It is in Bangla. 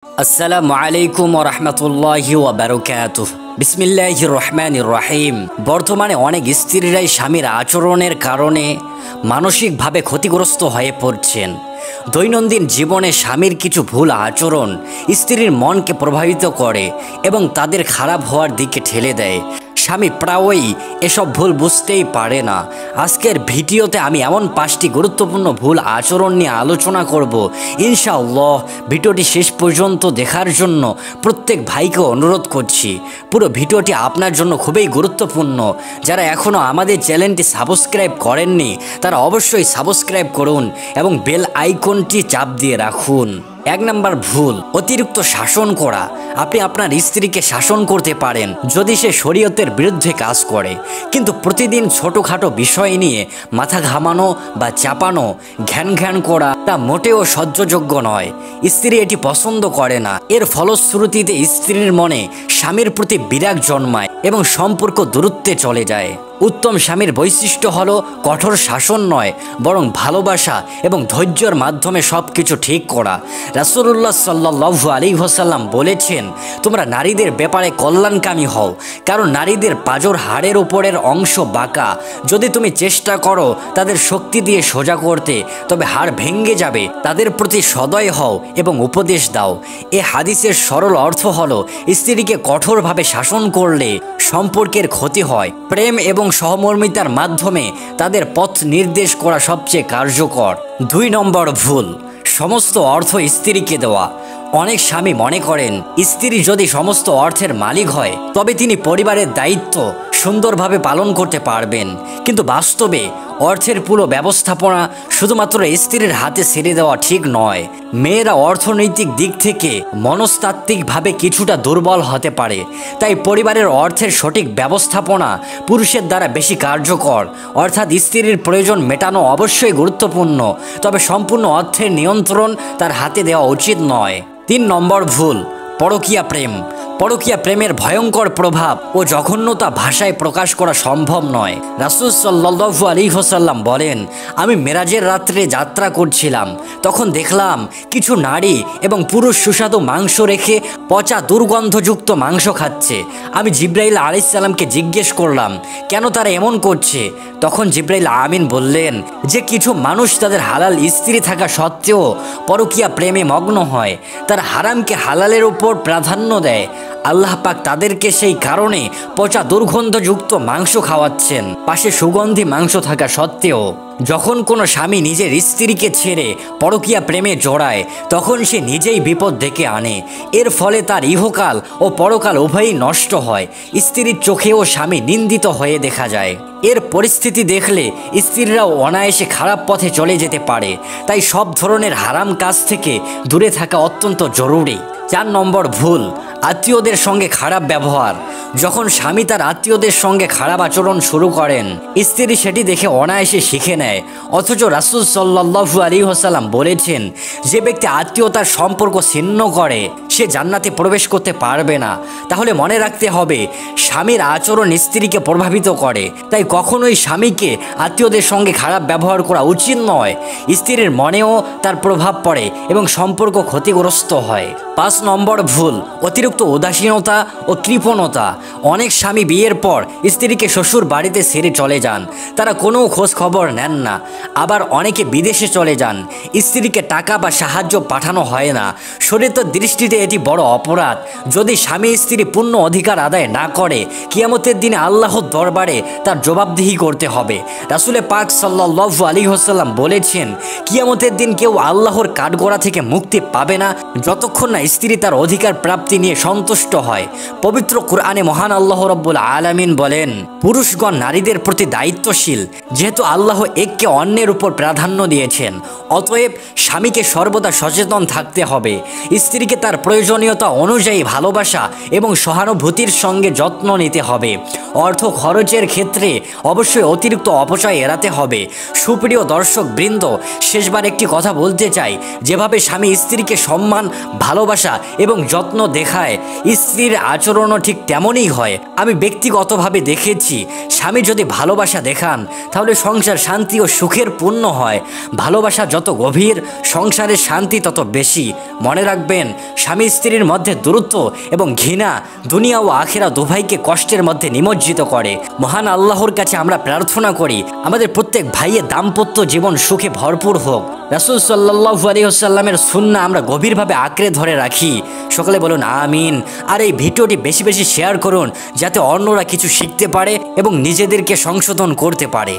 আসসালামু আলাইকুম ওয়া রাহমাতুল্লাহি ওয়া বারাকাতুহু। বিসমিল্লাহির রহমানির রহিম। বর্তমানে অনেক স্ত্রীরাই স্বামীর আচরণের কারণে মানসিকভাবে ক্ষতিগ্রস্ত হয়ে পড়ছেন। দৈনন্দিন জীবনে স্বামীর কিছু ভুল আচরণ স্ত্রীর মনকে প্রভাবিত করে এবং তাদের খারাপ হওয়ার দিকে ঠেলে দেয়। স্বামী প্রায়ই এসব ভুল বুঝতেই পারে না। আজকের ভিডিওতে আমি এমন 5টি গুরুত্বপূর্ণ ভুল আচরণ নিয়ে আলোচনা করব। ইনশাআল্লাহ ভিডিওটি শেষ পর্যন্ত দেখার জন্য প্রত্যেক ভাইকে অনুরোধ করছি। পুরো ভিডিওটি আপনার জন্য খুবই গুরুত্বপূর্ণ। যারা এখনও আমাদের চ্যানেলটি সাবস্ক্রাইব করেননি তারা অবশ্যই সাবস্ক্রাইব করুন এবং বেল আইকনটি চাপ দিয়ে রাখুন। 1 নম্বর ভুল, অতিরিক্ত শাসন করা। আপনি আপনার স্ত্রীকে শাসন করতে পারেন যদি সে শরীয়তের বিরুদ্ধে কাজ করে, কিন্তু প্রতিদিন ছোটোখাটো বিষয় নিয়ে মাথা ঘামানো বা চাপানো, ঘ্যান করা তা মোটেও সহ্যযোগ্য নয়। স্ত্রী এটি পছন্দ করে না। এর ফলশ্রুতিতে স্ত্রীর মনে স্বামীর প্রতি বিরাগ জন্মায় এবং সম্পর্ক দূরত্বে চলে যায়। উত্তম স্বামীর বৈশিষ্ট্য হলো কঠোর শাসন নয়, বরং ভালোবাসা এবং ধৈর্যের মাধ্যমে সব কিছু ঠিক করা। রাসূলুল্লাহ সাল্লাল্লাহু আলাইহি ওয়াসাল্লাম বলেছেন, তোমরা নারীদের ব্যাপারে কল্যাণকামী হও, কারণ নারীদের পাজর হাড়ের উপরের অংশ বাঁকা। যদি তুমি চেষ্টা করো তাদের শক্তি দিয়ে সোজা করতে, তবে হাড় ভেঙে যাবে। তাদের প্রতি সদয় হও এবং উপদেশ দাও। এ হাদিসের সরল অর্থ হলো, স্ত্রীকে কঠোরভাবে শাসন করলে সম্পর্কের ক্ষতি হয়। প্রেম এবং সহমর্মিতার মাধ্যমে তাদের পথ নির্দেশ করা সবচেয়ে কার্যকর। 2 নম্বর ভুল, সমস্ত অর্থ স্ত্রীকে দেওয়া। অনেক স্বামী মনে করেন স্ত্রী যদি সমস্ত অর্থের মালিক হয় তবে তিনি পরিবারের দায়িত্ব সুন্দরভাবে পালন করতে পারবেন, কিন্তু বাস্তবে অর্থের পুরো ব্যবস্থাপনা শুধুমাত্র স্ত্রীর হাতে ছেড়ে দেওয়া ঠিক নয়। মেয়েরা অর্থনৈতিক দিক থেকে মনস্তাত্ত্বিকভাবে কিছুটা দুর্বল হতে পারে, তাই পরিবারের অর্থের সঠিক ব্যবস্থাপনা পুরুষের দ্বারা বেশি কার্যকর। অর্থাৎ স্ত্রীর প্রয়োজন মেটানো অবশ্যই গুরুত্বপূর্ণ, তবে সম্পূর্ণ অর্থের নিয়ন্ত্রণ তার হাতে দেওয়া উচিত নয়। 3 নম্বর ভুল, পরকীয়া প্রেম। পরকীয়া প্রেমের ভয়ঙ্কর প্রভাব ও জঘন্যতা ভাষায় প্রকাশ করা সম্ভব নয়। রাসূল সাল্লাল্লাহু আলাইহি ওয়াসাল্লাম বলেন, আমি মেরাজের রাত্রে যাত্রা করছিলাম, তখন দেখলাম কিছু নারী এবং পুরুষ সুস্বাদু মাংস রেখে পচা দুর্গন্ধযুক্ত মাংস খাচ্ছে। আমি জিবরাইল আলাইহিস সালামকে জিজ্ঞেস করলাম, কেন তারা এমন করছে? তখন জিবরাইল আমিন বললেন যে কিছু মানুষ তাদের হালাল স্ত্রী থাকা সত্ত্বেও পরকীয়া প্রেমে মগ্ন হয়, তার হারামকে হালালের উপর প্রাধান্য দেয়। আল্লাহ পাক তাদেরকে সেই কারণে পচা দুর্গন্ধযুক্ত মাংস খাওয়াচ্ছেন, পাশে সুগন্ধি মাংস থাকা সত্ত্বেও। যখন কোনো স্বামী নিজের স্ত্রীকে ছেড়ে পরকীয়া প্রেমে জড়ায় তখন সে নিজেই বিপদ ডেকে আনে। এর ফলে তার ইহকাল ও পরকাল উভয়ই নষ্ট হয়। স্ত্রীর চোখেও স্বামী নিন্দিত হয়ে দেখা যায়। এর পরিস্থিতি দেখলে স্ত্রীরাও অনায়াসে খারাপ পথে চলে যেতে পারে। তাই সব ধরনের হারাম কাজ থেকে দূরে থাকা অত্যন্ত জরুরি। 4 নম্বর ভুল, আত্মীয়দের সঙ্গে খারাপ ব্যবহার। যখন স্বামী তার আত্মীয়দের সঙ্গে খারাপ আচরণ শুরু করেন, স্ত্রী সেটি দেখে অনায়াসে শিখে নেয়। অথচ রাসূল সাল্লাল্লাহু আলাইহি ওয়াসাল্লাম বলেছেন, যে ব্যক্তি আত্মীয়তার সম্পর্ক ছিন্ন করে সে জান্নাতে প্রবেশ করতে পারবে না। তাহলে মনে রাখতে হবে, স্বামীর আচরণ স্ত্রীকে প্রভাবিত করে, তাই কখনোই স্বামীকে আত্মীয়দের সঙ্গে খারাপ ব্যবহার করা উচিত নয়। স্ত্রীর মনেও তার প্রভাব পড়ে এবং সম্পর্ক ক্ষতিগ্রস্ত হয়। 5 নম্বর ভুল, অতিরিক্ত উদাসীনতা ও কৃপণতা। অনেক স্বামী বিয়ের পর স্ত্রীকে শ্বশুর বাড়িতে ছেড়ে চলে যান, তারা কোনো খোঁজ খবর নেন না। আবার অনেকে বিদেশে চলে যান, স্ত্রীকে টাকা বা সাহায্য পাঠানো হয় না। শরীয়তের দৃষ্টিতে এটি বড় অপরাধ। যদি স্বামী স্ত্রী পূর্ণ অধিকার আদায় না করে, কিয়ামতের দিনে আল্লাহর দরবারে তার জবাবদিহি করতে হবে। রাসূলে পাক সাল্লাল্লাহু আলাইহি ওয়াসাল্লাম বলেছেন, কিয়ামতের দিন কেউ আল্লাহর কাঠগড়া থেকে মুক্তি পাবে না যতক্ষণ না স্ত্রী তার অধিকার প্রাপ্তি নিয়ে সন্তুষ্ট হয়। পবিত্র কুরআনে মহান আল্লাহ রাব্বুল আলামিন বলেন, পুরুষগণ নারীদের প্রতি দায়িত্বশীল, যেহেতু আল্লাহ একে অন্যের উপর প্রাধান্য দিয়েছেন। অতএব স্বামীকে সর্বদা সচেতন থাকতে হবে। স্ত্রীকে তার প্রয়োজনীয়তা অনুযায়ী ভালোবাসা এবং সহানুভূতির সঙ্গে যত্ন নিতে হবে। অর্থ খরচের ক্ষেত্রে অবশ্যই অতিরিক্ত অপচয় এড়াতে হবে। সুপ্রিয় দর্শক বৃন্দ, শেষবার একটি কথা বলতে চাই, যেভাবে স্বামী স্ত্রীকে সম্মান, ভালোবাসা এবং যত্ন দেখায়, স্ত্রীর আচরণও ঠিক তেমনই হয়। আমি ব্যক্তিগতভাবে দেখেছি, স্বামী যদি ভালোবাসা দেখান তাহলে সংসার শান্তি ও সুখের পূর্ণ হয়। ভালোবাসা যত গভীর, সংসারের শান্তি তত বেশি। মনে রাখবেন, স্বামী স্বামী স্ত্রীর মধ্যে দূরত্ব এবং ঘৃণা দুনিয়া ও আখিরা দুভাইকে কষ্টের মধ্যে নিমজ্জিত করে। মহান আল্লাহর কাছে আমরা প্রার্থনা করি আমাদের প্রত্যেক ভাইয়ের দাম্পত্য জীবন সুখে ভরপুর হোক। রাসূল সাল্লাল্লাহু আলাইহি ওয়াসাল্লামের সুন্নাহ আমরা গভীরভাবে আঁকড়ে ধরে রাখি। সকলে বলুন আমিন। আর এই ভিডিওটি বেশি বেশি শেয়ার করুন যাতে অন্যরা কিছু শিখতে পারে এবং নিজেদেরকে সংশোধন করতে পারে।